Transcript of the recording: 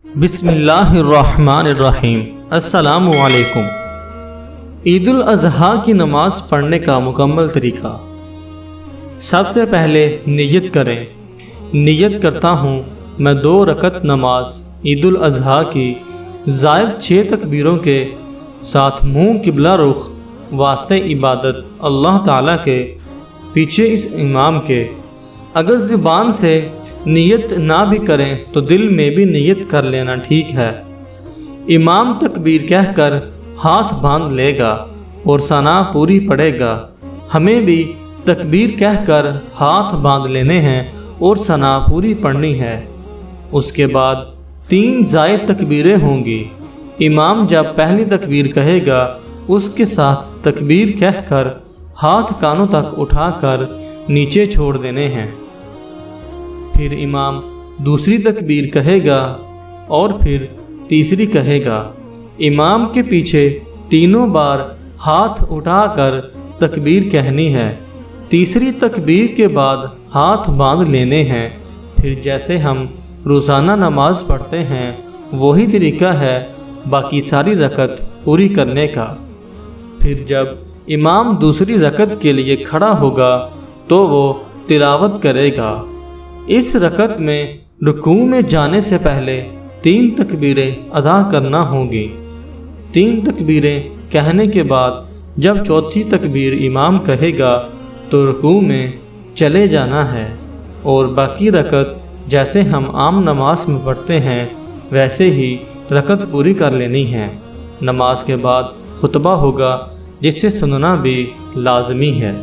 بسم اللہ الرحمن الرحیم۔ السلام علیکم۔ عید الاضحیٰ کی نماز پڑھنے کا مکمل طریقہ۔ سب سے پہلے نیت کریں۔ نیت کرتا ہوں میں 2 رکعت نماز عید الاضحیٰ کی زائد 6 تکبیروں کے ساتھ منہ قبلہ رخ واسطے عبادت اللہ تعالیٰ کے پیچھے اس امام کے۔ اگر زبان سے نیت نہ بھی کریں تو دل میں بھی نیت کر لینا ٹھیک ہے۔ امام تکبیر کہہ کر ہاتھ باندھ لے گا اور ثنا پوری پڑھے گا۔ ہمیں بھی تکبیر کہہ کر ہاتھ باندھ لینے ہیں اور ثنا پوری پڑھنی ہے۔ اس کے بعد 3 زائد تکبیریں ہوں گی۔ امام جب پہلی تکبیر کہے گا اس کے ساتھ تکبیر کہہ کر ہاتھ کانوں تک اٹھا کر نیچے چھوڑ دینے ہیں۔ پھر امام دوسری تکبیر کہے گا اور پھر تیسری کہے گا۔ امام کے پیچھے 3 بار ہاتھ اٹھا کر تکبیر کہنی ہے۔ تیسری تکبیر کے بعد ہاتھ باندھ لینے ہیں۔ پھر جیسے ہم روزانہ نماز پڑھتے ہیں وہی طریقہ ہے باقی ساری رکعت پوری کرنے کا۔ پھر جب امام دوسری رکعت کے لیے کھڑا ہوگا تو وہ تلاوت کرے گا۔ اس رکعت میں رکوع میں جانے سے پہلے 3 تکبیریں ادا کرنا ہوں گی۔ 3 تکبیریں کہنے کے بعد جب چوتھی تکبیر امام کہے گا تو رکوع میں چلے جانا ہے اور باقی رکعت جیسے ہم عام نماز میں پڑھتے ہیں ویسے ہی رکعت پوری کر لینی ہے۔ نماز کے بعد خطبہ ہوگا جس سے سننا بھی لازمی ہے۔